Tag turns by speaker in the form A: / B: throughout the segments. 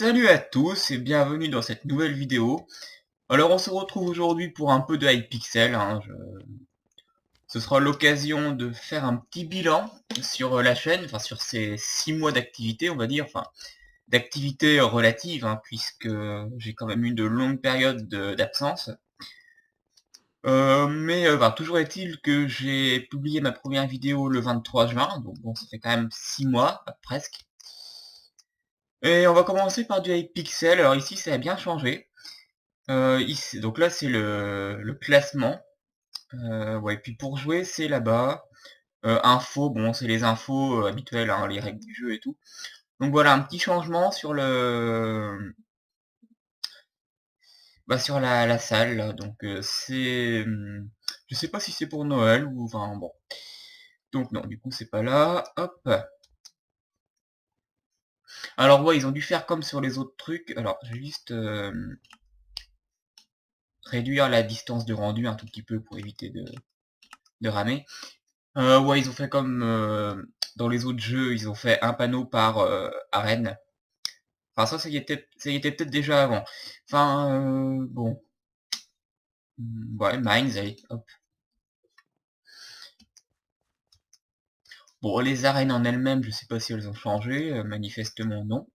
A: Salut à tous et bienvenue dans cette nouvelle vidéo. Alors on se retrouve aujourd'hui pour un peu de Hypixel, hein. Ce sera l'occasion de faire un petit bilan sur la chaîne, enfin sur ces 6 mois d'activité on va dire, enfin d'activité relative, hein, puisque j'ai quand même eu de longues périodes d'absence. Toujours est-il que j'ai publié ma première vidéo le 23 juin, donc bon ça fait quand même 6 mois, presque. Et on va commencer par du Hypixel, alors ici ça a bien changé. Ici, donc là c'est le classement. Ouais, puis pour jouer c'est là-bas. Infos, bon c'est les infos habituelles, hein, les règles du jeu et tout. Donc voilà, un petit changement sur sur la salle là. Donc c'est. Je sais pas si c'est pour Noël ou enfin bon. Donc non, du coup c'est pas là. Hop. Alors ouais, ils ont dû faire comme sur les autres trucs. Alors je vais juste réduire la distance de rendu un tout petit peu pour éviter de ramer. Ouais, ils ont fait comme dans les autres jeux, ils ont fait un panneau par arène. Enfin, ça y était peut-être déjà avant. Enfin, bon. Ouais, Mines, allez, hop. Bon, les arènes en elles-mêmes, je sais pas si elles ont changé, manifestement non.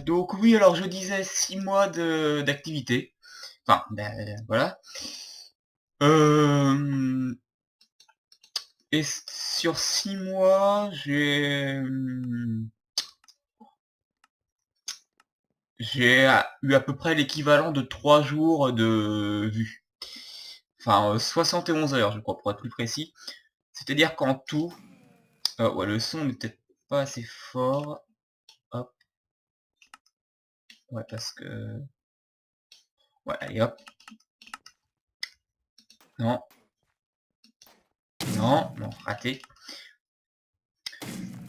A: Donc oui, alors je disais 6 mois d'activité. Enfin, voilà. Euh, et sur 6 mois, j'ai eu à peu près l'équivalent de 3 jours de vue. Enfin, 71 heures, je crois, pour être plus précis. C'est-à-dire qu'en tout, ouais, le son n'est peut-être pas assez fort. Hop, ouais, parce que... Ouais, allez, hop. Non, non, non, raté.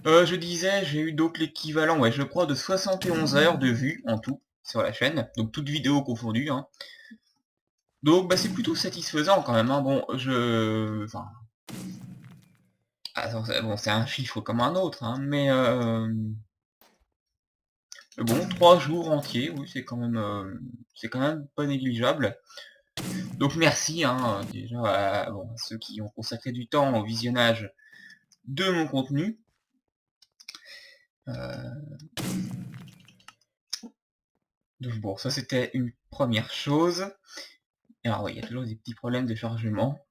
A: Je disais, j'ai eu donc l'équivalent, ouais, je crois, de 71 heures de vue en tout sur la chaîne. Donc, toutes vidéos confondues, hein. Donc, bah, c'est plutôt satisfaisant quand même, hein. Bon, Enfin... Attends, bon, c'est un chiffre comme un autre, hein, mais... Bon, 3 jours entiers, oui, c'est quand même pas négligeable. Donc merci, hein, déjà à ceux qui ont consacré du temps au visionnage de mon contenu. Donc bon, ça c'était une première chose. Alors oui, il y a toujours des petits problèmes de chargement.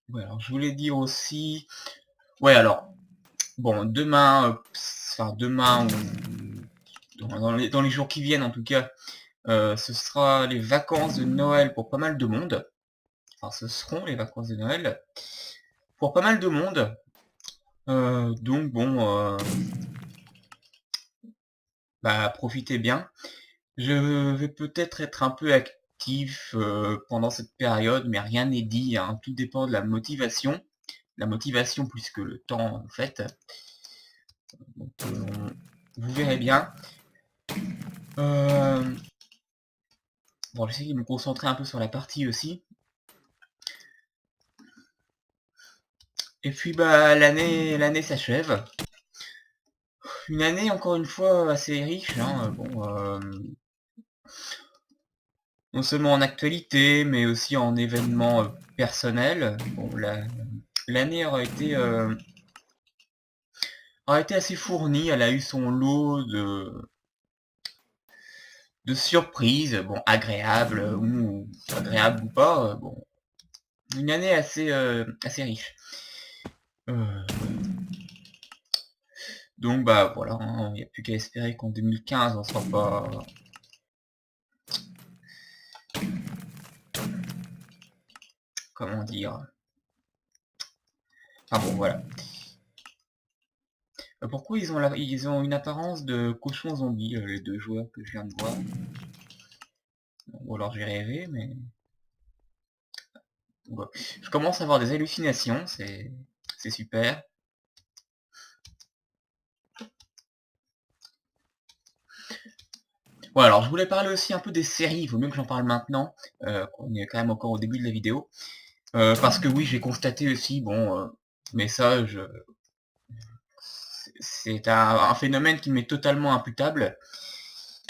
A: Ouais, alors je voulais dire aussi... Ouais, alors, bon, demain, enfin demain ou dans les jours qui viennent en tout cas, ce sera les vacances de Noël pour pas mal de monde. Enfin, ce seront les vacances de Noël pour pas mal de monde. Donc bon, bah profitez bien. Je vais peut-être être un peu actif pendant cette période, mais rien n'est dit, hein. Tout dépend de la motivation. La motivation plus que le temps en fait. Donc, vous verrez bien. Bon, j'essaie de me concentrer un peu sur la partie aussi. Et puis bah l'année s'achève. Une année encore une fois assez riche, hein. Bon, non seulement en actualité, mais aussi en événements personnels. Bon, l'année aurait été assez fournie. Elle a eu son lot de surprises, bon, agréables ou pas. Bon, une année assez riche. Euh, donc bah voilà, hein, il n'y a plus qu'à espérer qu'en 2015 on sera pas... Comment dire? Ah bon, voilà. Pourquoi ils ont une apparence de cochon zombie, les deux joueurs que je viens de voir? Ou alors j'ai rêvé, mais... Ouais. Je commence à avoir des hallucinations, c'est super. Ouais, alors je voulais parler aussi un peu des séries, il vaut mieux que j'en parle maintenant, on est quand même encore au début de la vidéo. Parce que oui, j'ai constaté aussi, bon, mais ça, c'est un phénomène qui m'est totalement imputable,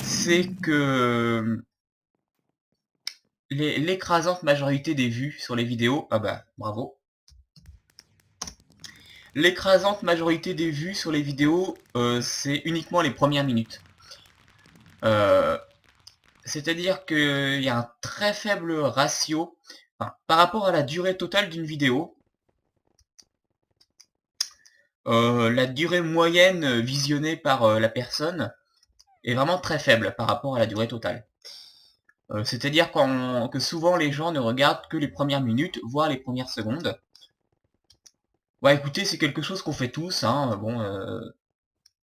A: c'est que l'écrasante majorité des vues sur les vidéos, ah bah bravo, l'écrasante majorité des vues sur les vidéos, c'est uniquement les premières minutes. C'est-à-dire qu'il y a un très faible ratio, enfin, par rapport à la durée totale d'une vidéo. La durée moyenne visionnée par la personne est vraiment très faible par rapport à la durée totale. C'est-à-dire que souvent les gens ne regardent que les premières minutes, voire les premières secondes. Ouais, écoutez, c'est quelque chose qu'on fait tous, hein. Bon,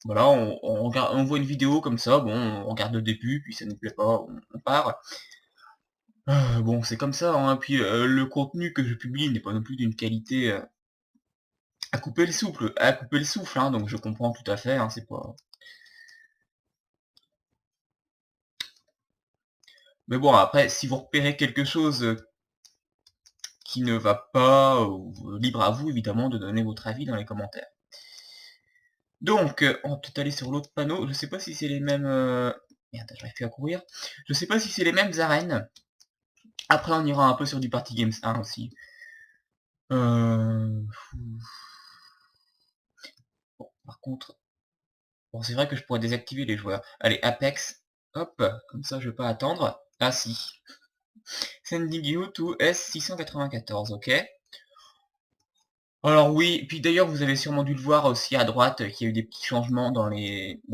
A: voilà, on voit une vidéo comme ça, bon, on regarde le début, puis ça nous plaît pas, on part. Bon, c'est comme ça, hein. Puis le contenu que je publie n'est pas non plus d'une qualité à couper le souffle, hein, donc je comprends tout à fait, hein, c'est pas. Mais bon, après, si vous repérez quelque chose qui ne va pas, libre à vous évidemment de donner votre avis dans les commentaires. Donc, on va peut-être aller sur l'autre panneau. Je sais pas si c'est les mêmes. Merde, j'arrive plus à courir. Je sais pas si c'est les mêmes arènes. Après, on ira un peu sur du Party Games 1 aussi. Bon, par contre, bon, c'est vrai que je pourrais désactiver les joueurs. Allez, Apex. Hop, comme ça, je vais pas attendre. Ah si. Sending you to S694, ok. Alors oui, puis d'ailleurs vous avez sûrement dû le voir aussi à droite qu'il y a eu des petits changements dans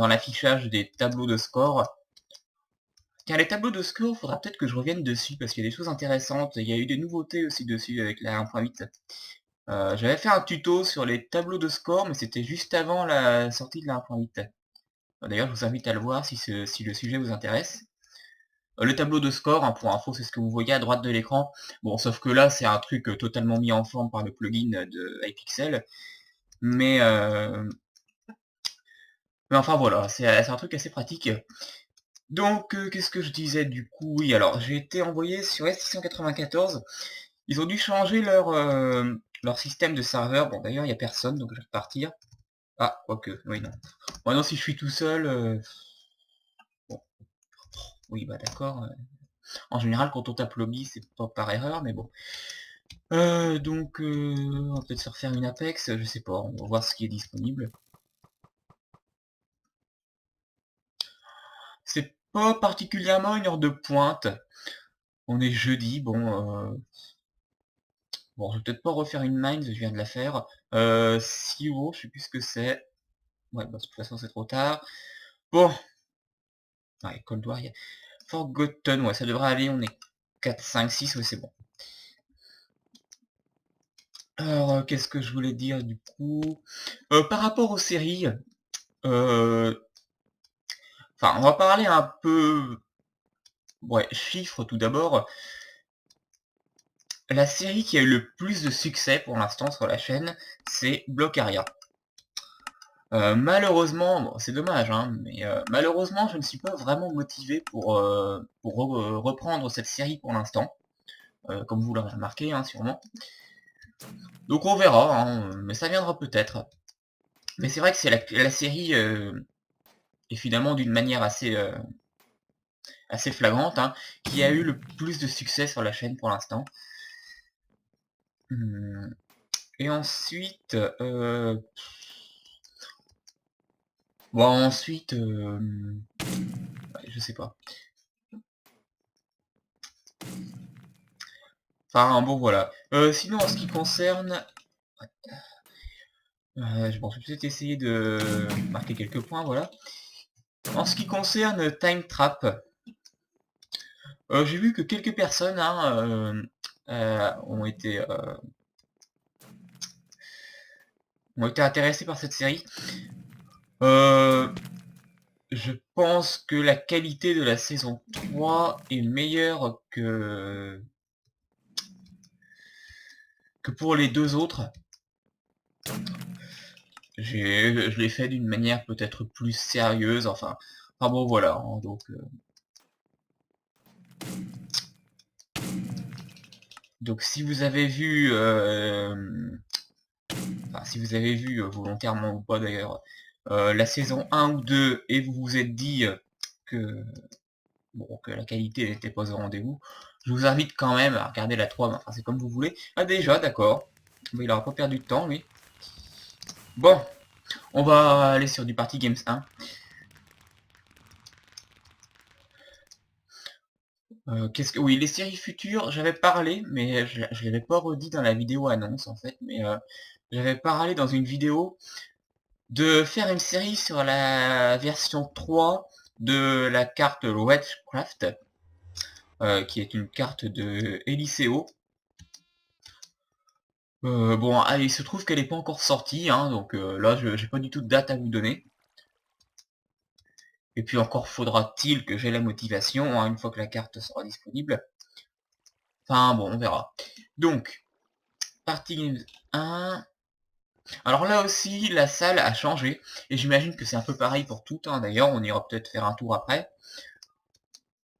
A: l'affichage des tableaux de score. Car les tableaux de score, faudra peut-être que je revienne dessus parce qu'il y a des choses intéressantes. Il y a eu des nouveautés aussi dessus avec la 1.8. J'avais fait un tuto sur les tableaux de score, mais c'était juste avant la sortie de la 1.8. D'ailleurs, je vous invite à le voir si le sujet vous intéresse. Le tableau de score, hein, pour info, c'est ce que vous voyez à droite de l'écran. Bon, sauf que là, c'est un truc totalement mis en forme par le plugin de iPixel. Mais enfin voilà, c'est un truc assez pratique. Donc, qu'est-ce que je disais du coup? Oui, alors j'ai été envoyé sur S694. Ils ont dû changer leur système de serveur. Bon, d'ailleurs, il n'y a personne, donc je vais repartir. Ah, quoique, oui, non. Maintenant, si je suis tout seul... Bon, oui, bah d'accord. En général, quand on tape lobby, c'est pas par erreur, mais bon. Donc, on va peut-être se refaire une Apex, je sais pas, on va voir ce qui est disponible. C'est pas particulièrement une heure de pointe. On est jeudi, bon, bon, je vais peut-être pas refaire une mine, je viens de la faire. CEO, je sais plus ce que c'est. Ouais, bah, de toute façon, c'est trop tard. Bon. Ouais, Cold War, Forgotten, ouais, ça devrait aller, on est 4, 5, 6, ouais, c'est bon. Alors, qu'est-ce que je voulais dire, du coup? Par rapport aux séries, enfin, on va parler un peu... Ouais, chiffres, tout d'abord. La série qui a eu le plus de succès, pour l'instant, sur la chaîne, c'est Blockaria. Malheureusement, bon, c'est dommage, hein, mais malheureusement, je ne suis pas vraiment motivé pour reprendre cette série pour l'instant, comme vous l'aurez remarqué, hein, sûrement. Donc on verra, hein, mais ça viendra peut-être. Mais c'est vrai que c'est la série est finalement d'une manière assez flagrante, hein, qui a eu le plus de succès sur la chaîne pour l'instant. Et ensuite, bon, ensuite, je sais pas. Enfin, bon, voilà. Sinon, en ce qui concerne... bon, je vais peut-être essayer de marquer quelques points, voilà. En ce qui concerne Time Trap, j'ai vu que quelques personnes hein, ont été intéressées par cette série. Je pense que la qualité de la saison 3 est meilleure que pour les deux autres. Je l'ai fait d'une manière peut-être plus sérieuse, enfin bon voilà, hein, donc si vous avez vu, enfin si vous avez vu volontairement ou pas d'ailleurs, la saison 1 ou 2 et vous vous êtes dit que, bon, que la qualité n'était pas au rendez-vous, je vous invite quand même à regarder la 3, mais enfin c'est comme vous voulez. Ah déjà, d'accord. Mais il aura pas perdu de temps, lui. Bon, on va aller sur du Party Games 1. Qu'est-ce que... Oui, les séries futures, j'avais parlé, mais je l'avais pas redit dans la vidéo annonce, en fait, mais j'avais parlé dans une vidéo de faire une série sur la version 3 de la carte Wedgecraft, qui est une carte de Eliseo. Bon, ah, il se trouve qu'elle n'est pas encore sortie, hein, donc là, j'ai pas du tout de date à vous donner. Et puis encore faudra-t-il que j'ai la motivation, hein, une fois que la carte sera disponible. Enfin bon, on verra. Donc, Party Games 1. Alors là aussi, la salle a changé, et j'imagine que c'est un peu pareil pour tout, hein, d'ailleurs, on ira peut-être faire un tour après.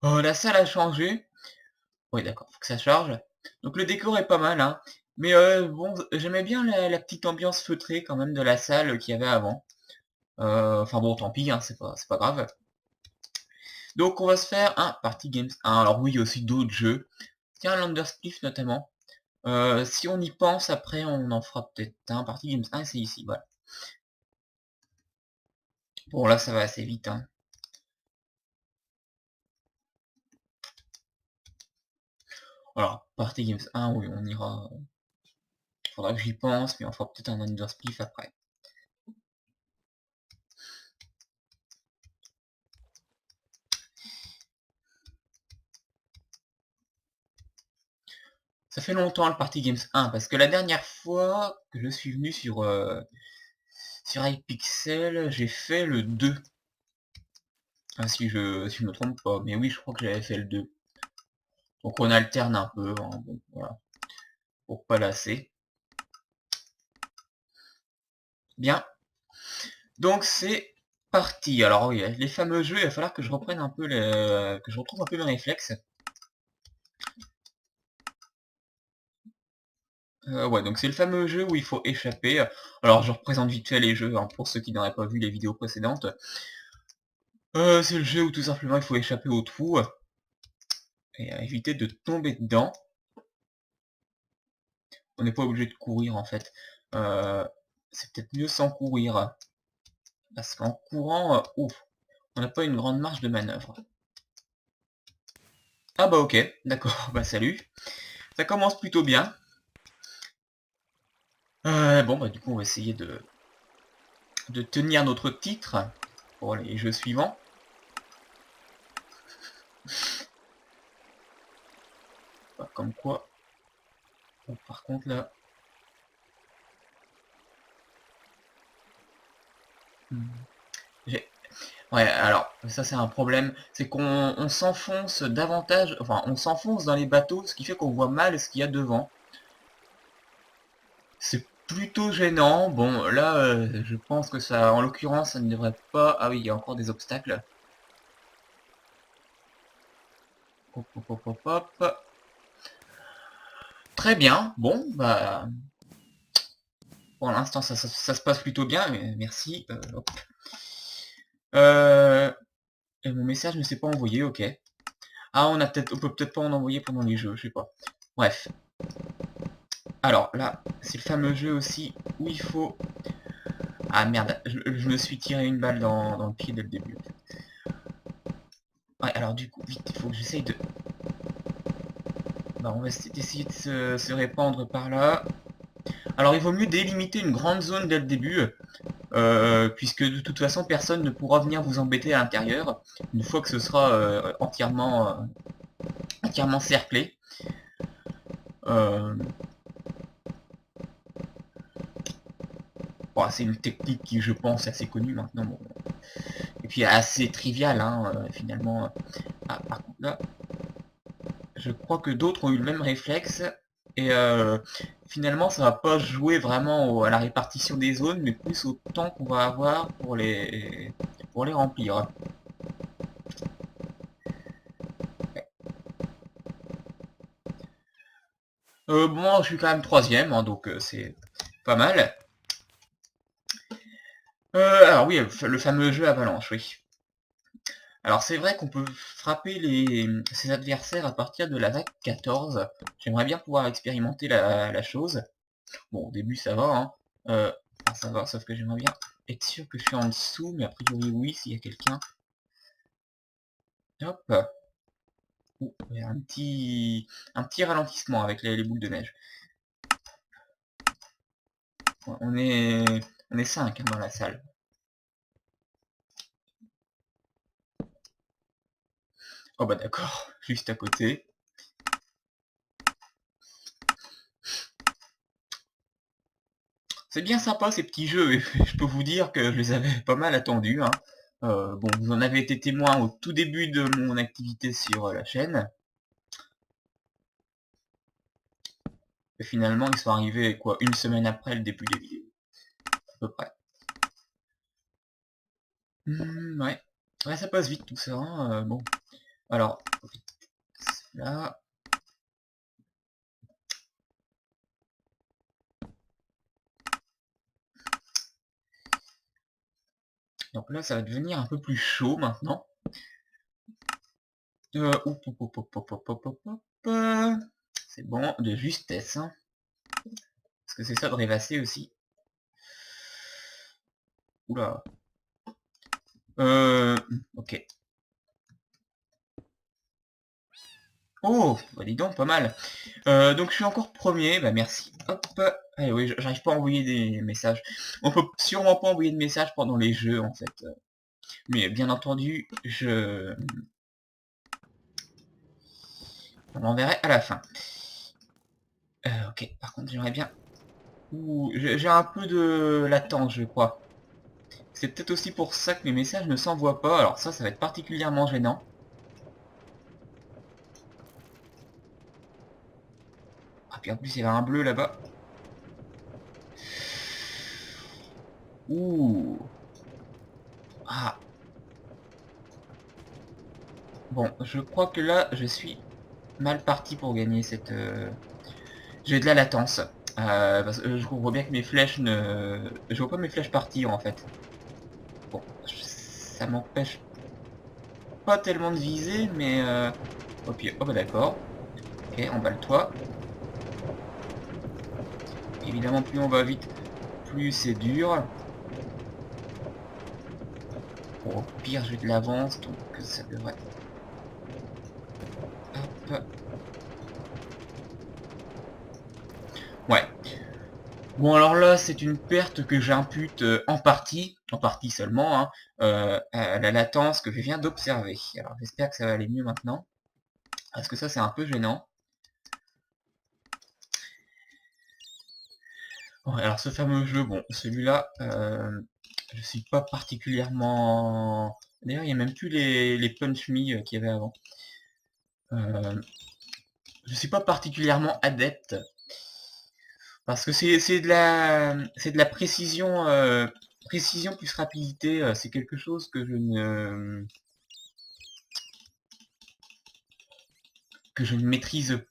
A: La salle a changé. Oui, d'accord, faut que ça charge. Donc le décor est pas mal, hein. Mais bon, j'aimais bien la petite ambiance feutrée quand même de la salle qu'il y avait avant. Enfin bon, tant pis, hein, c'est pas grave. Donc on va se faire un Party Games 1. Alors oui, il y a aussi d'autres jeux. Tiens, Landerspliff notamment. Si on y pense, après on en fera peut-être un. Party Games 1, c'est ici, voilà. Bon là ça va assez vite, hein. Alors, Party Games 1, oui, on ira. Faudra que j'y pense, mais on fera peut-être un Underspliff après. Ça fait longtemps le Party Games 1, parce que la dernière fois que je suis venu sur iPixel, j'ai fait le 2. Ah, si je me trompe pas, mais oui, je crois que j'avais fait le 2. Donc on alterne un peu, hein, bon, voilà, pour pas lasser. Bien. Donc c'est parti. Alors oui, les fameux jeux, il va falloir que je reprenne un peu que je retrouve un peu mes réflexes. Ouais, donc c'est le fameux jeu où il faut échapper. Alors je représente vite fait les jeux, hein, pour ceux qui n'auraient pas vu les vidéos précédentes. C'est le jeu où tout simplement il faut échapper au trou et éviter de tomber dedans. On n'est pas obligé de courir en fait. C'est peut-être mieux sans courir. Parce qu'en courant, ouf, on n'a pas une grande marge de manœuvre. Ah bah ok, d'accord, bah salut. Ça commence plutôt bien. Bon bah du coup on va essayer de tenir notre titre pour les jeux suivants. Bah, comme quoi. Bon, par contre là. Ouais, alors ça c'est un problème, c'est qu'on s'enfonce davantage, enfin on s'enfonce dans les bateaux, ce qui fait qu'on voit mal ce qu'il y a devant. C'est plutôt gênant. Bon, là, je pense que ça, en l'occurrence, ça ne devrait pas... Ah oui, il y a encore des obstacles. Hop, hop, hop, hop, hop. Très bien. Bon, bah... Pour l'instant, ça se passe plutôt bien. Merci. Hop. Et mon message ne s'est pas envoyé, ok. Ah, on peut peut-être pas en envoyer pendant les jeux, je sais pas. Bref. Alors là, c'est le fameux jeu aussi où il faut... Ah merde, je me suis tiré une balle dans le pied dès le début. Ouais, alors du coup, vite, il faut que j'essaye de... Bah, on va essayer de se répandre par là. Alors il vaut mieux délimiter une grande zone dès le début, puisque de toute façon personne ne pourra venir vous embêter à l'intérieur, une fois que ce sera entièrement cerclé. Bon, c'est une technique qui je pense est assez connue maintenant, bon. Et puis assez triviale, hein, finalement. Ah, par contre là, je crois que d'autres ont eu le même réflexe, et finalement ça va pas jouer vraiment à la répartition des zones, mais plus au temps qu'on va avoir pour les remplir. Bon, je suis quand même troisième, hein, donc c'est pas mal. Alors oui, le fameux jeu Avalanche, oui. Alors c'est vrai qu'on peut frapper ses adversaires à partir de la vague 14. J'aimerais bien pouvoir expérimenter la chose. Bon, au début ça va, hein. Enfin, ça va, sauf que j'aimerais bien être sûr que je suis en dessous, mais a priori oui, s'il y a quelqu'un. Hop. Ouh, il y a un petit ralentissement avec les boules de neige. Ouais, on est 5 hein, dans la salle. Oh bah d'accord, juste à côté. C'est bien sympa ces petits jeux, et je peux vous dire que je les avais pas mal attendus, hein. Bon, vous en avez été témoin au tout début de mon activité sur la chaîne. Et finalement, ils sont arrivés, quoi, une semaine après le début des vidéos, à peu près. Ouais. Ouais, ça passe vite tout ça, hein, bon. Alors, là... Donc là, ça va devenir un peu plus chaud maintenant. C'est bon, de justesse, hein. Parce que c'est ça de rêvasser aussi. Oula. Ok. Oh, bah dis donc, pas mal. Donc je suis encore premier, bah merci. Hop. Allez, oui, j'arrive pas à envoyer des messages. On peut sûrement pas envoyer de messages pendant les jeux, en fait. Mais bien entendu, on l'enverrai à la fin. Ok, par contre, j'aimerais bien... Ouh, j'ai un peu de latence, je crois. C'est peut-être aussi pour ça que mes messages ne s'envoient pas. Alors ça va être particulièrement gênant. Ah, puis en plus, il y avait un bleu là-bas. Ouh. Ah. Bon, je crois que là, je suis mal parti pour gagner cette... J'ai de la latence. Parce que je vois bien que mes flèches ne... Je vois pas mes flèches partir, en fait. Bon, ça m'empêche pas tellement de viser, mais... Oh, puis... oh bah d'accord. Ok, emballe-toi. Évidemment, plus on va vite, plus c'est dur. Bon, au pire, j'ai de l'avance, donc ça devrait... Hop. Ouais. Bon, alors là, c'est une perte que j'impute en partie seulement, hein, à la latence que je viens d'observer. Alors, j'espère que ça va aller mieux maintenant. Parce que ça, c'est un peu gênant. Ouais, alors, ce fameux jeu, bon, celui-là, je suis pas particulièrement... D'ailleurs, il n'y a même plus les Punch Me qu'il y avait avant. Je suis pas particulièrement adepte. Parce que c'est de la précision, précision plus rapidité. C'est quelque chose que je ne maîtrise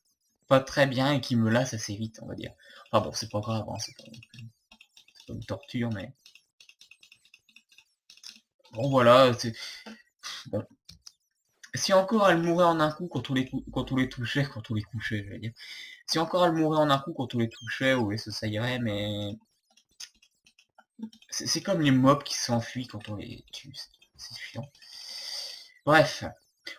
A: pas très bien et qui me lasse assez vite, on va dire. Enfin bon, c'est pas grave, hein, c'est pas une torture, mais bon voilà. Bon. Si encore elle mourait en un coup quand on les touchait, quand on les couchait, je vais dire. Si encore elle mourait en un coup quand on les touchait, oui, ça irait, mais c'est comme les mobs qui s'enfuient quand on les tue, c'est chiant. Bref.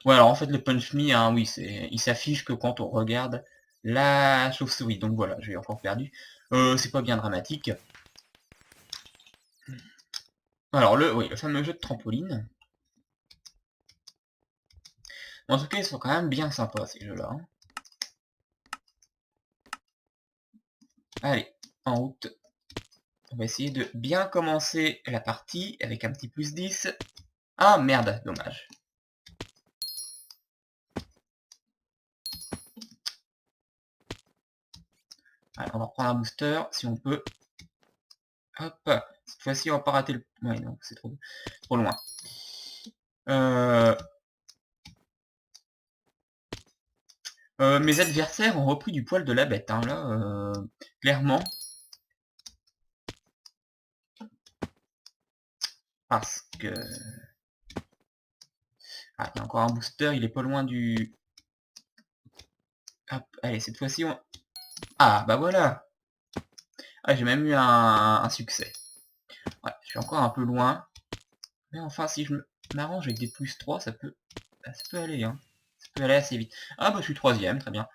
A: Ouais, alors en fait, le Punch Me, hein, oui, il s'affiche que quand on regarde la chauve-souris. Donc voilà, j'ai encore perdu. C'est pas bien dramatique. Alors, oui, le fameux jeu de trampoline. En tout cas, ils sont quand même bien sympas, ces jeux-là, hein. Allez, en route. On va essayer de bien commencer la partie avec un petit plus 10. Ah, merde, dommage. Allez, on va reprendre un booster, si on peut. Hop, cette fois-ci, on va pas rater le... Ouais, non, c'est trop loin. Mes adversaires ont repris du poil de la bête, hein, là, clairement. Parce que... Ah, il y a encore un booster, il est pas loin du... Hop, allez, cette fois-ci, on... Ah, bah voilà. Ah, j'ai même eu un succès. Ouais, je suis encore un peu loin. Mais enfin, si je m'arrange avec des +3, ça peut aller, hein. Ça peut aller assez vite. Ah, bah je suis 3ème, très bien.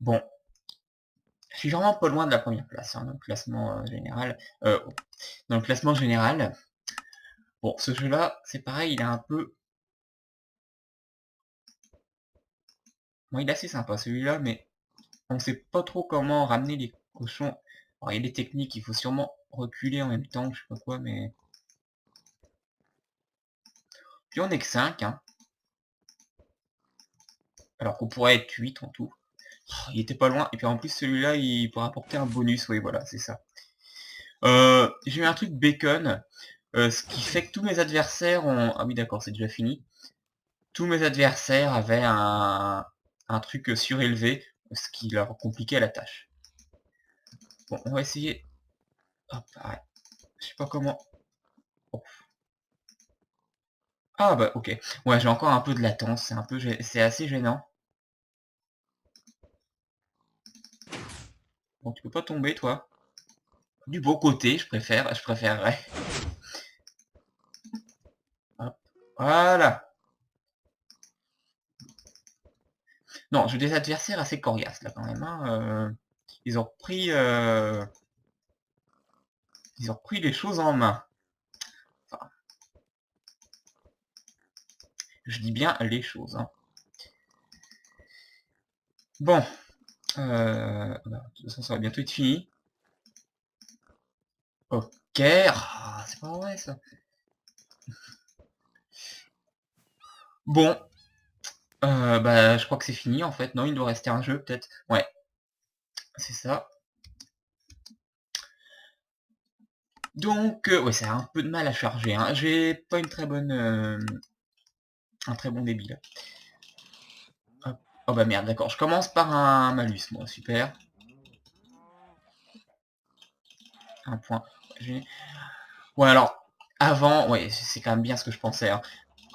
A: Bon. Je suis vraiment pas loin de la première place, hein, dans le classement général. Dans le classement général. Bon, ce jeu-là, c'est pareil, il est un peu... Bon, il est assez sympa celui-là, mais on sait pas trop comment ramener les cochons. Alors, il y a des techniques, il faut sûrement reculer en même temps, je sais pas quoi, mais... Puis on est que 5, hein. Alors qu'on pourrait être 8 en tout. Oh, il était pas loin, et puis en plus celui-là, il pourra apporter un bonus, oui, voilà, c'est ça. J'ai eu un truc bacon, ce qui fait que tous mes adversaires ont... Ah oui, d'accord, c'est déjà fini. Tous mes adversaires avaient un truc surélevé, ce qui leur compliquait la tâche. Bon, on va essayer. Hop, ouais. Je sais pas comment. Oh. Ah bah ok. Ouais, j'ai encore un peu de latence, c'est assez gênant. Bon, tu peux pas tomber, toi. Du beau côté, je préférerais. Hop. Voilà. Non, j'ai des adversaires assez coriaces là quand même, hein. Ils ont repris les choses en main. Enfin, je dis bien les choses, hein. Bon, bah, de toute façon, ça va bientôt être fini. Ok, ah, c'est pas vrai ça. Bon, bah, je crois que c'est fini en fait. Non, il doit rester un jeu peut-être. Ouais, c'est ça. Donc, ouais, ça a un peu de mal à charger, hein. J'ai pas une très bonne, un très bon débit là. Hop. Oh bah merde, d'accord. Je commence par un malus, moi, super. Un point. Ouais, alors, avant, ouais, c'est quand même bien ce que je pensais, hein.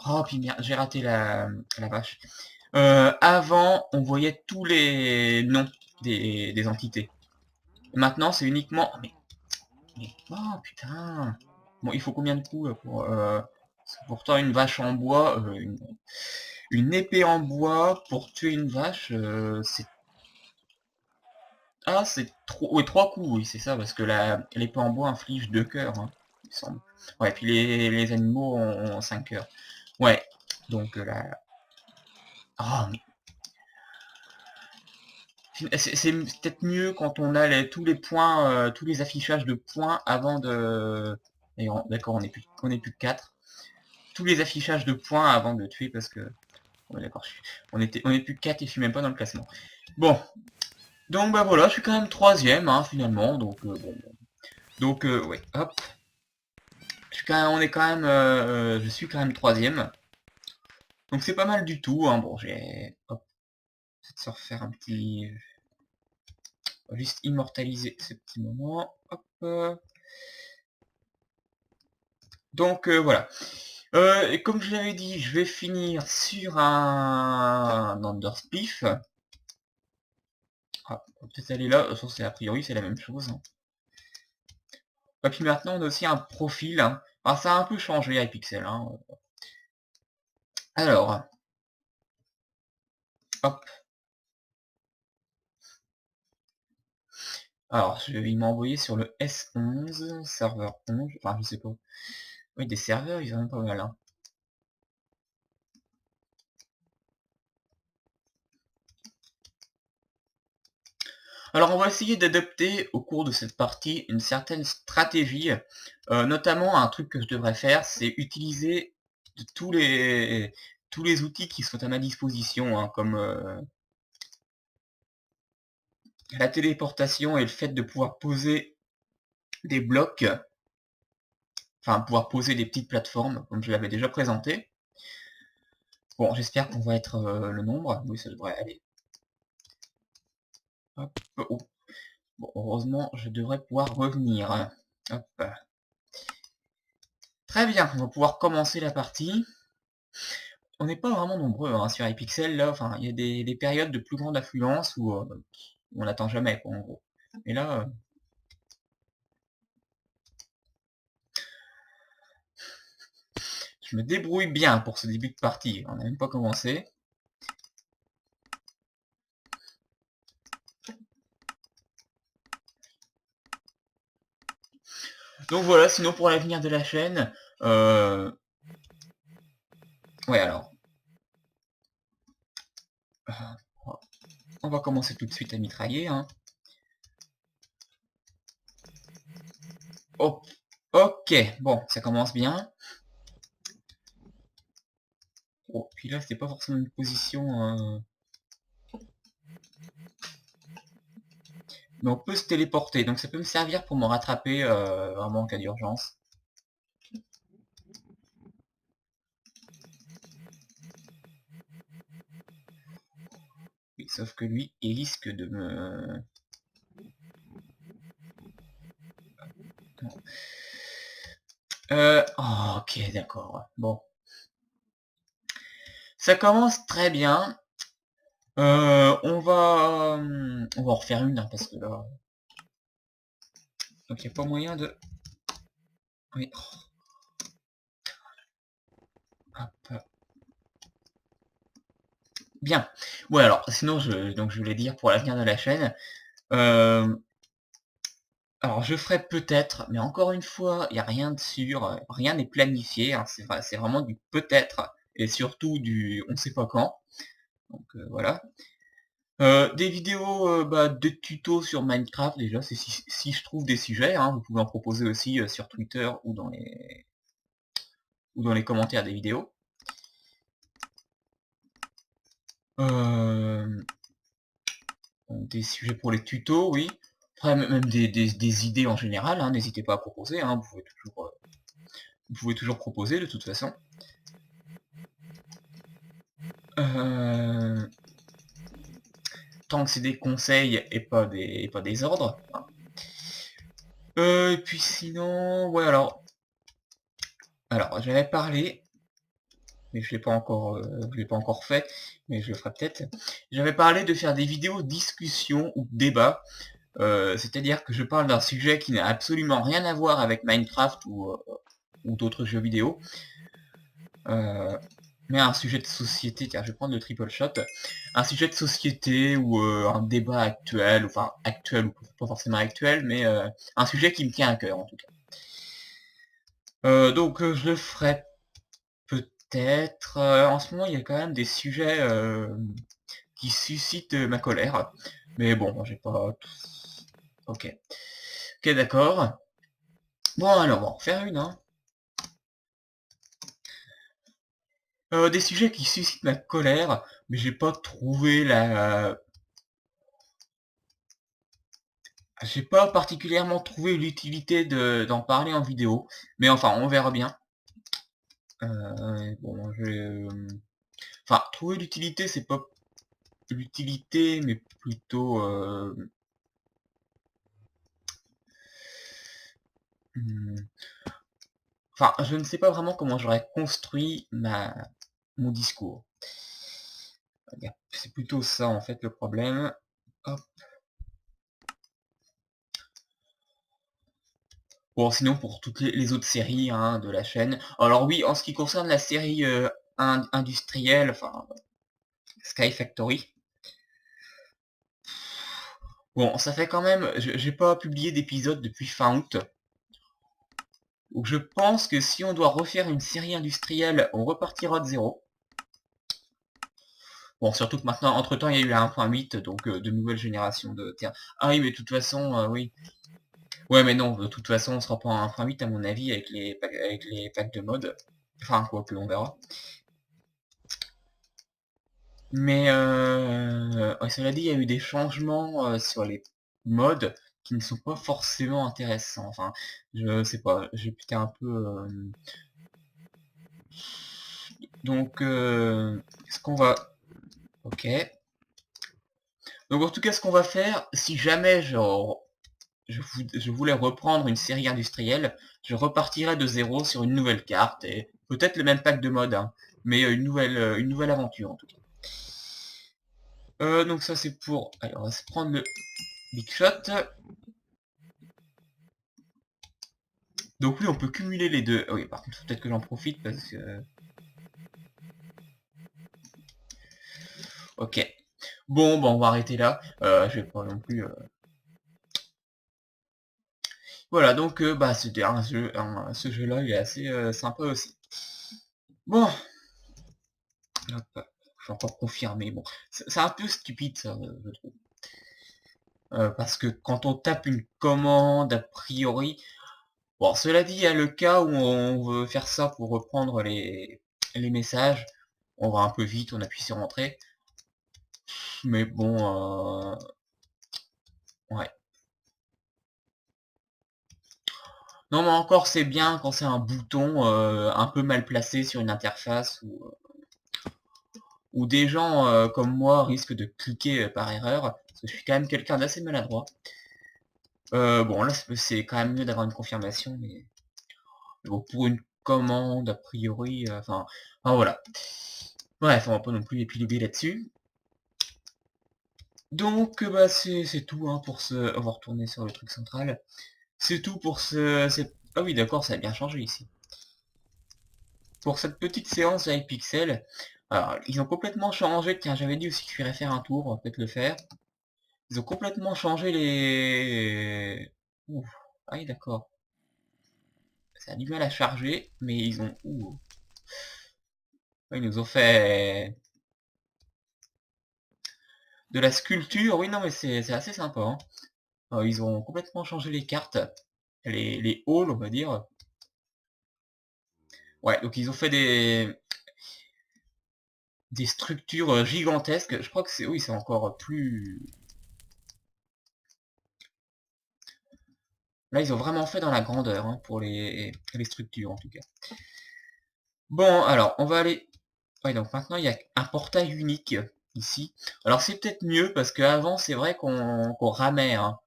A: Oh, puis merde, j'ai raté la vache. Avant, on voyait tous les noms des entités. Maintenant, c'est uniquement... Oh, putain. Bon, il faut combien de coups là, pour... pourtant, une vache en bois, une épée en bois pour tuer une vache, c'est... Ah, c'est trop... Oui, 3 coups, oui, c'est ça, parce que l'épée en bois inflige 2 cœurs, hein, il me semble. Ouais, puis les animaux ont 5 cœurs. Ouais, donc là... Oh, mais... C'est peut-être mieux quand on a tous les points, tous les affichages de points avant de... D'accord, on est plus que 4. Tous les affichages de points avant de tuer parce que... Ouais, d'accord, on est plus que 4 et je suis même pas dans le classement. Bon, donc bah voilà, je suis quand même 3ème, hein, finalement, donc bon. Donc ouais, hop. On est quand même, je suis quand même 3ème. Donc c'est pas mal du tout, hein. Bon, j'ai... Hop, peut-être se refaire un petit... On va juste immortaliser ce petit moment. Hop. Donc voilà. Et comme je l'avais dit, je vais finir sur un Underspliff. Ah, on va peut-être aller là, c'est a priori c'est la même chose, hein. Et puis maintenant on a aussi un profil, hein. Alors ça a un peu changé iPixel, hein. Alors, hop. Alors, il m'a envoyé sur le S11, serveur 11, enfin je sais pas. Oui, des serveurs, ils en ont pas mal, hein. Alors on va essayer d'adopter au cours de cette partie une certaine stratégie, notamment un truc que je devrais faire, c'est utiliser tous les outils qui sont à ma disposition, hein, comme la téléportation et le fait de pouvoir poser des blocs, enfin pouvoir poser des petites plateformes, comme je l'avais déjà présenté. Bon, j'espère qu'on va être le nombre, oui ça devrait aller. Hop, oh. Bon, heureusement, je devrais pouvoir revenir. Hop. Très bien, on va pouvoir commencer la partie. On n'est pas vraiment nombreux hein, sur Hypixel, là, enfin, il y a des périodes de plus grande affluence où on n'attend jamais, quoi, en gros. Et là, je me débrouille bien pour ce début de partie, on n'a même pas commencé. Donc voilà, sinon pour l'avenir de la chaîne, ouais alors, on va commencer tout de suite à mitrailler, hein. Oh, ok, bon, ça commence bien. Oh, puis là, c'était pas forcément une position... Mais on peut se téléporter, donc ça peut me servir pour me rattraper vraiment en cas d'urgence. Oui, sauf que lui, il risque de me... Oh, ok, d'accord. Bon. Ça commence très bien. On va en refaire une, hein, parce que là... Donc il n'y a pas moyen de... Oui. Hop. Bien. Ouais, alors, sinon, donc, je voulais dire pour l'avenir de la chaîne... Alors, je ferai peut-être, mais encore une fois, il n'y a rien de sûr, rien n'est planifié, hein, c'est vraiment du peut-être, et surtout du on sait pas quand. Donc voilà. Des vidéos de tutos sur Minecraft, déjà, c'est si je trouve des sujets, hein, vous pouvez en proposer aussi sur Twitter ou dans les commentaires des vidéos. Des sujets pour les tutos, oui. Après, même des idées en général, hein, n'hésitez pas à proposer, hein, vous pouvez toujours proposer de toute façon. Tant que c'est des conseils et pas des ordres. Et puis sinon, ouais alors j'avais parlé, mais je l'ai pas encore fait, mais je le ferai peut-être. J'avais parlé de faire des vidéos discussion ou débat, c'est-à-dire que je parle d'un sujet qui n'a absolument rien à voir avec Minecraft ou d'autres jeux vidéo. Mais un sujet de société, tiens, je vais prendre le triple shot, un sujet de société ou un débat actuel, enfin actuel ou pas forcément actuel, mais un sujet qui me tient à cœur en tout cas. Donc je le ferai peut-être. En ce moment, il y a quand même des sujets qui suscitent ma colère, mais bon, j'ai pas... Ok. Ok, d'accord. Bon, alors, on va en faire une, hein. Des sujets qui suscitent ma colère, mais j'ai pas trouvé la... J'ai pas particulièrement trouvé l'utilité d'en parler en vidéo, mais enfin, on verra bien. Bon, enfin, trouver l'utilité, c'est pas l'utilité, mais plutôt... Enfin, je ne sais pas vraiment comment j'aurais construit mon discours. C'est plutôt ça, en fait, le problème. Hop. Bon, sinon, pour toutes les autres séries hein, de la chaîne. Alors oui, en ce qui concerne la série industrielle, enfin, Sky Factory, bon, ça fait quand même... J'ai pas publié d'épisode depuis fin août. Donc je pense que si on doit refaire une série industrielle, on repartira de zéro. Bon, surtout que maintenant, entre-temps, il y a eu la 1.8, donc de nouvelles générations de terres. Ah oui, mais de toute façon, oui. Ouais, mais non, de toute façon, on sera pas en 1.8 à mon avis avec les packs de mode. Enfin, quoi que on verra. Mais ouais, cela dit, il y a eu des changements sur les modes qui ne sont pas forcément intéressants. Enfin, je sais pas, j'ai peut-être un peu... Donc, ce qu'on va... Ok. Donc en tout cas, ce qu'on va faire, si jamais genre je voulais reprendre une série industrielle, je repartirais de zéro sur une nouvelle carte, et peut-être le même pack de mode, hein, mais une nouvelle aventure en tout cas. Donc ça c'est pour... Allez, on va se prendre le Big Shot. Donc oui, on peut cumuler les deux. Ah oui, par contre, peut-être que j'en profite parce que... Ok. Bon, on va arrêter là. Je vais pas non plus... Voilà, donc bah c'était un jeu... ce jeu-là, il est assez sympa aussi. Bon. Hop. Je vais encore confirmer. Bon, c'est un peu stupide ça, je trouve. Parce que quand on tape une commande, a priori... Bon, cela dit, il y a le cas où on veut faire ça pour reprendre les messages. On va un peu vite, on appuie sur Entrée. Mais bon, ouais. Non, mais encore, c'est bien quand c'est un bouton un peu mal placé sur une interface où des gens comme moi risquent de cliquer par erreur. Parce que je suis quand même quelqu'un d'assez maladroit. Bon, là, c'est quand même mieux d'avoir une confirmation, mais bon, pour une commande, a priori, enfin, voilà. Bref, on va pas non plus épiloguer là-dessus. Donc, bah, c'est tout hein, pour ce... On va retourner sur le truc central. C'est tout pour ce... Ah oui, d'accord, ça a bien changé ici. Pour cette petite séance avec Pixel, alors, ils ont complètement changé... Tiens, j'avais dit aussi que je ferais faire un tour, on va peut-être le faire. Ils ont complètement changé les... Ouf. Ah oui, d'accord. Ça a du mal à charger, mais ils ont... Ouh. Ouais, ils nous ont fait... De la sculpture, oui, non, mais c'est assez sympa. Hein. Ils ont complètement changé les cartes, les halls, on va dire. Ouais, donc ils ont fait des structures gigantesques. Je crois que c'est... Oui, c'est encore plus... Là, ils ont vraiment fait dans la grandeur, hein, pour les structures, en tout cas. Bon, alors, on va aller... Ouais, donc maintenant, il y a un portail unique, ici. Alors, c'est peut-être mieux, parce qu'avant, c'est vrai qu'on ramait, hein,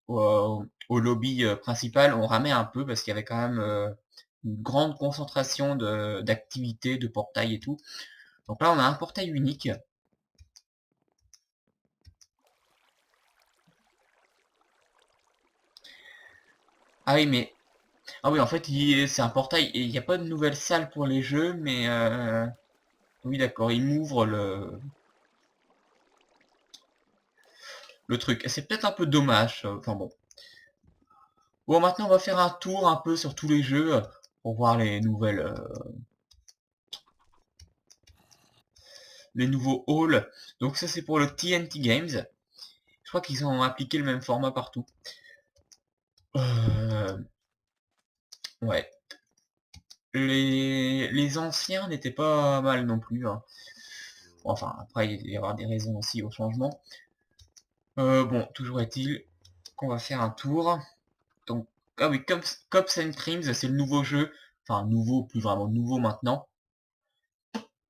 A: au lobby principal, on ramait un peu, parce qu'il y avait quand même une grande concentration d'activités, de portails et tout. Donc là, on a un portail unique. Ah oui, mais... Ah oui, en fait, c'est un portail, et il n'y a pas de nouvelle salle pour les jeux, mais... Oui, d'accord, il m'ouvre le truc. Et c'est peut-être un peu dommage, enfin bon. Bon, maintenant, on va faire un tour un peu sur tous les jeux, pour voir les nouveaux halls. Donc ça, c'est pour le TNT Games. Je crois qu'ils ont appliqué le même format partout. Ouais. Les anciens n'étaient pas mal non plus. Hein. Enfin, après, il va y avoir des raisons aussi au changement. Bon, toujours est-il qu'on va faire un tour. Donc, ah oui, Cops and Crimes, c'est le nouveau jeu. Enfin, nouveau, plus vraiment nouveau maintenant.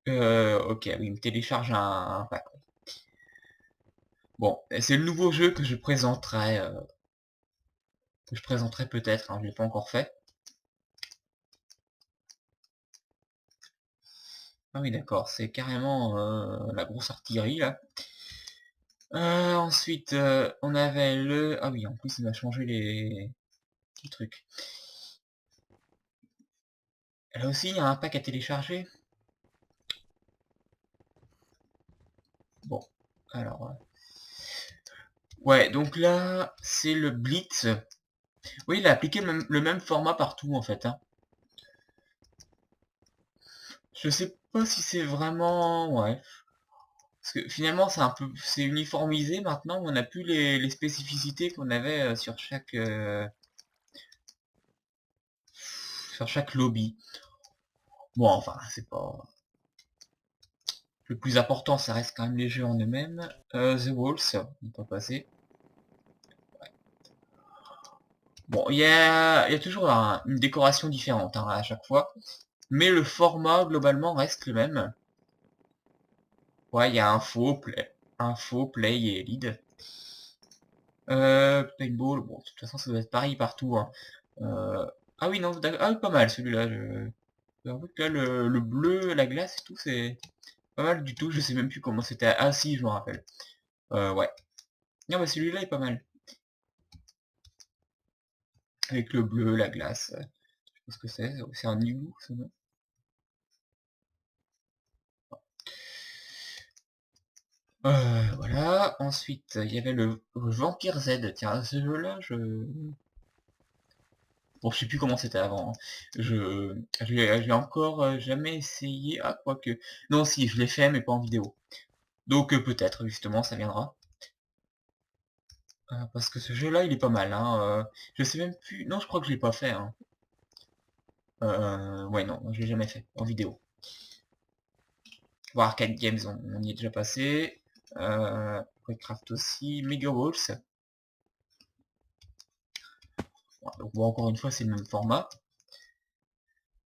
A: Ok, oui, il me télécharge un pack. Bon, c'est le nouveau jeu que je présenterai peut-être, hein, je l'ai pas encore fait. Ah oui, d'accord, c'est carrément la grosse artillerie, là. Ensuite, on avait le... Ah oui, en plus, il m'a changé les petits trucs. Là aussi, il y a un pack à télécharger. Bon, alors... Ouais, donc là, c'est le Blitz. Oui, il a appliqué le même format partout, en fait. Hein. Je sais pas si c'est vraiment... Ouais. Parce que finalement, c'est uniformisé maintenant. On n'a plus les spécificités qu'on avait sur chaque lobby. Bon, enfin, c'est pas... Le plus important, ça reste quand même les jeux en eux-mêmes. The Walls, on peut passer. Ouais. Bon, il y a toujours une décoration différente hein, à chaque fois. Mais le format, globalement, reste le même. Ouais, il y a un faux play et lead. Paintball, bon, de toute façon, ça doit être pareil partout, hein. Ah oui, non, ah oui, pas mal celui-là. J'avoue que là, le bleu, la glace et tout, c'est pas mal du tout. Je sais même plus comment c'était. Ah si, je me rappelle. Ouais. Non, mais celui-là est pas mal. Avec le bleu, la glace. Je sais pas ce que c'est. C'est un igloo, ça, non? Voilà. Ensuite, il y avait le Vampire Z. Tiens, ce jeu-là, bon, je sais plus comment c'était avant, hein. Je l'ai encore jamais essayé. Ah, quoique. Non, si, je l'ai fait, mais pas en vidéo. Donc peut-être, justement, ça viendra. Parce que ce jeu-là, il est pas mal, hein. Je sais même plus. Non, je crois que je l'ai pas fait, hein. Ouais, non, je l'ai jamais fait en vidéo. Bon, Arcade Games, on y est déjà passé. Minecraft aussi. Mega Walls. Voilà, donc bon, encore une fois, c'est le même format.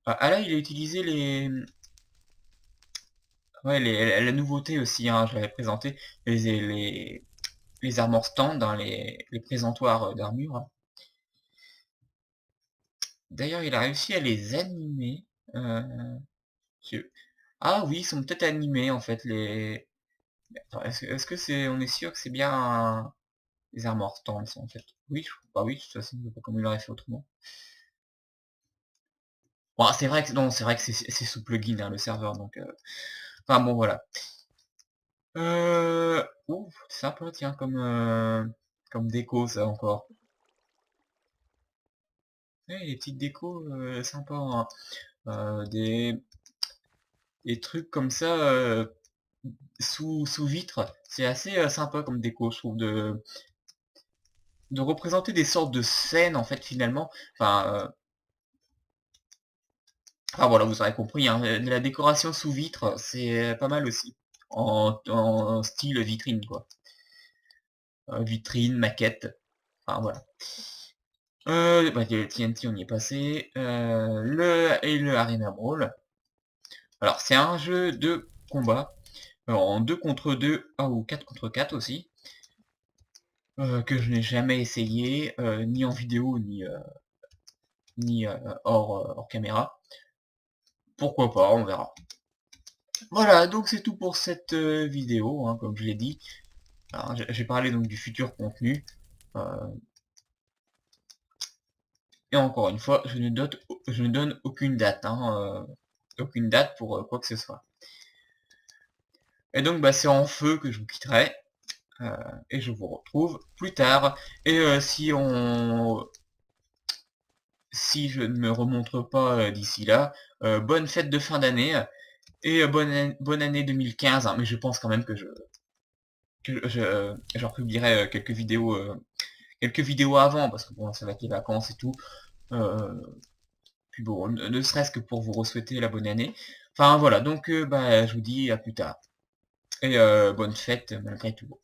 A: Ah là, il a utilisé les... Ouais, la nouveauté aussi, hein, je l'avais présenté. Les armor stands, dans les présentoirs d'armure. D'ailleurs, il a réussi à les animer. Euh, Ah oui, ils sont peut-être animés en fait les. Attends, est-ce que c'est. On est sûr que c'est bien les armor stands en fait. Oui, bah oui, de toute façon, je sais pas comment il aurait fait autrement. Bon, c'est vrai que non, c'est vrai que c'est sous plugin hein, le serveur, donc. Enfin bon voilà. Ouh, c'est sympa, tiens, comme déco ça encore. Ouais, les petites décos sympas, hein. Des trucs comme ça sous vitre, c'est assez sympa comme déco, je trouve, de représenter des sortes de scènes en fait finalement. Enfin voilà, vous aurez compris, hein, de la décoration sous vitre, c'est pas mal aussi. En style vitrine quoi. Vitrine, maquette, enfin voilà. Bah, le TNT on y est passé. Le Arena Brawl. Alors c'est un jeu de combat. En 2 contre 2 ou 4 contre 4 aussi. Que je n'ai jamais essayé, ni en vidéo, ni hors caméra. Pourquoi pas, on verra. Voilà, donc c'est tout pour cette vidéo, hein, comme je l'ai dit. Alors, j'ai parlé donc du futur contenu. euh, et encore une fois, je ne donne aucune date, hein, aucune date pour quoi que ce soit. Et donc bah, c'est en feu que je vous quitterai. euh, et je vous retrouve plus tard. Et si je ne me remontre pas d'ici là, bonne fête de fin d'année et bonne année 2015, hein, mais je pense quand même que j'en publierai quelques vidéos avant, parce que bon, ça va être les vacances et tout. Euh, Puis bon, ne serait-ce que pour vous souhaiter la bonne année. Enfin voilà, donc bah, je vous dis à plus tard. Et bonne fête malgré tout.